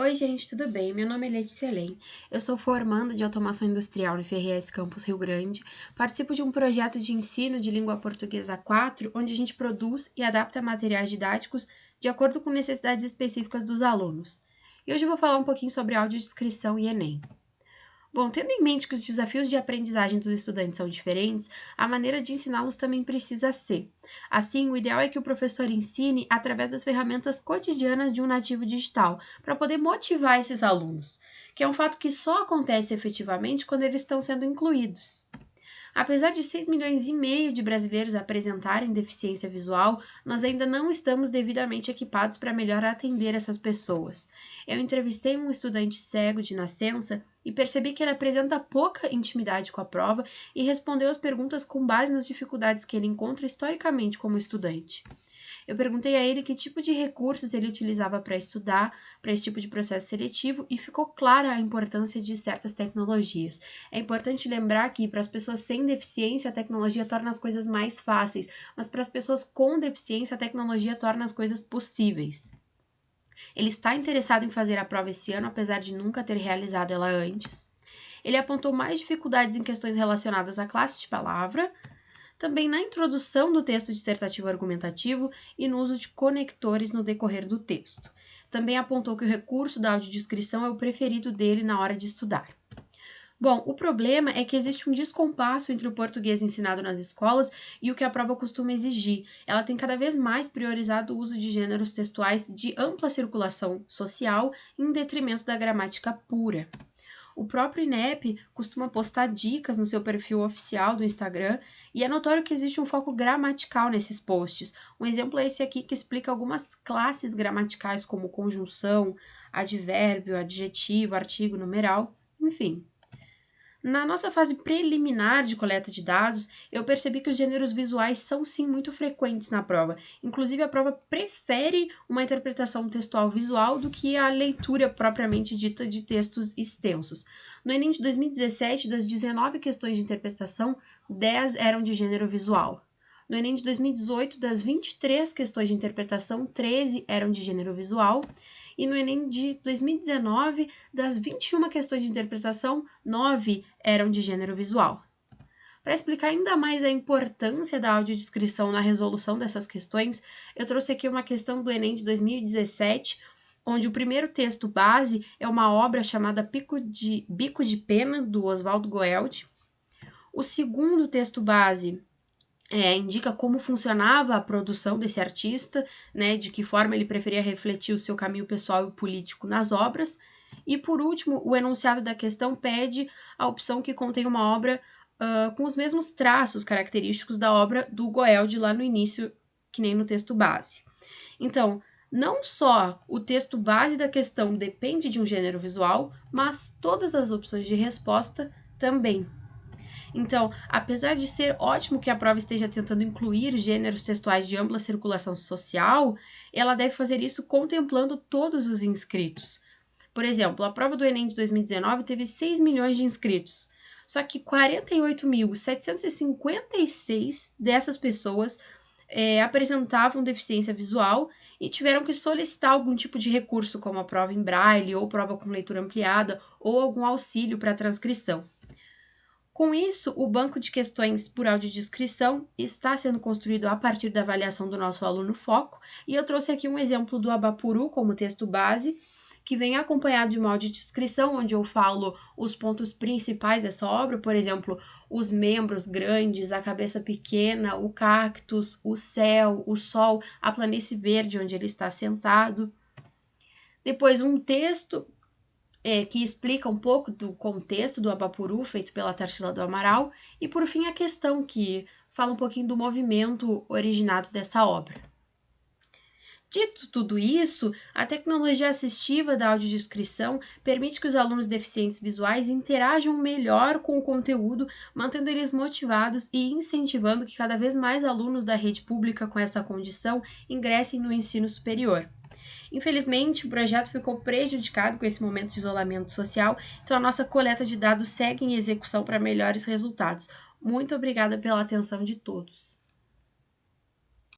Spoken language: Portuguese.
Oi, gente, tudo bem? Meu nome é Letícia Lem. Eu sou formanda de Automação Industrial no FRS Campus Rio Grande. Participo de um projeto de ensino de língua portuguesa 4, onde a gente produz e adapta materiais didáticos de acordo com necessidades específicas dos alunos. E hoje eu vou falar um pouquinho sobre audiodescrição e Enem. Bom, tendo em mente que os desafios de aprendizagem dos estudantes são diferentes, a maneira de ensiná-los também precisa ser. Assim, o ideal é que o professor ensine através das ferramentas cotidianas de um nativo digital, para poder motivar esses alunos, que é um fato que só acontece efetivamente quando eles estão sendo incluídos. Apesar de 6,5 milhões de brasileiros apresentarem deficiência visual, nós ainda não estamos devidamente equipados para melhor atender essas pessoas. Eu entrevistei um estudante cego de nascença e percebi que ele apresenta pouca intimidade com a prova e respondeu as perguntas com base nas dificuldades que ele encontra historicamente como estudante. Eu perguntei a ele que tipo de recursos ele utilizava para estudar, para esse tipo de processo seletivo, e ficou clara a importância de certas tecnologias. É importante lembrar que para as pessoas sem deficiência, a tecnologia torna as coisas mais fáceis, mas para as pessoas com deficiência, a tecnologia torna as coisas possíveis. Ele está interessado em fazer a prova esse ano, apesar de nunca ter realizado ela antes. Ele apontou mais dificuldades em questões relacionadas à classe de palavra, também na introdução do texto dissertativo argumentativo e no uso de conectores no decorrer do texto. Também apontou que o recurso da audiodescrição é o preferido dele na hora de estudar. Bom, o problema é que existe um descompasso entre o português ensinado nas escolas e o que a prova costuma exigir. Ela tem cada vez mais priorizado o uso de gêneros textuais de ampla circulação social em detrimento da gramática pura. O próprio INEP costuma postar dicas no seu perfil oficial do Instagram e é notório que existe um foco gramatical nesses posts. Um exemplo é esse aqui que explica algumas classes gramaticais como conjunção, advérbio, adjetivo, artigo, numeral, enfim. Na nossa fase preliminar de coleta de dados, eu percebi que os gêneros visuais são sim muito frequentes na prova. Inclusive, a prova prefere uma interpretação textual visual do que a leitura propriamente dita de textos extensos. No Enem de 2017, das 19 questões de interpretação, 10 eram de gênero visual. No Enem de 2018, das 23 questões de interpretação, 13 eram de gênero visual. E no Enem de 2019, das 21 questões de interpretação, 9 eram de gênero visual. Para explicar ainda mais a importância da audiodescrição na resolução dessas questões, eu trouxe aqui uma questão do Enem de 2017, onde o primeiro texto base é uma obra chamada Bico de Pena, do Oswaldo Goeldi. O segundo texto base indica como funcionava a produção desse artista, né, de que forma ele preferia refletir o seu caminho pessoal e político nas obras. E, por último, o enunciado da questão pede a opção que contém uma obra com os mesmos traços característicos da obra do Goeldi lá no início, que nem no texto base. Então, não só o texto base da questão depende de um gênero visual, mas todas as opções de resposta também. Então, apesar de ser ótimo que a prova esteja tentando incluir gêneros textuais de ampla circulação social, ela deve fazer isso contemplando todos os inscritos. Por exemplo, a prova do Enem de 2019 teve 6 milhões de inscritos, só que 48.756 dessas pessoas apresentavam deficiência visual e tiveram que solicitar algum tipo de recurso, como a prova em braille ou prova com leitura ampliada ou algum auxílio para a transcrição. Com isso, o banco de questões por audiodescrição está sendo construído a partir da avaliação do nosso aluno foco, e eu trouxe aqui um exemplo do Abapuru como texto base, que vem acompanhado de uma audiodescrição, onde eu falo os pontos principais dessa obra, por exemplo, os membros grandes, a cabeça pequena, o cactus, o céu, o sol, a planície verde onde ele está sentado. Depois, um texto que explica um pouco do contexto do Abapuru, feito pela Tarsila do Amaral, e por fim a questão, que fala um pouquinho do movimento originado dessa obra. Dito tudo isso, a tecnologia assistiva da audiodescrição permite que os alunos deficientes visuais interajam melhor com o conteúdo, mantendo eles motivados e incentivando que cada vez mais alunos da rede pública com essa condição ingressem no ensino superior. Infelizmente, o projeto ficou prejudicado com esse momento de isolamento social, então a nossa coleta de dados segue em execução para melhores resultados. Muito obrigada pela atenção de todos.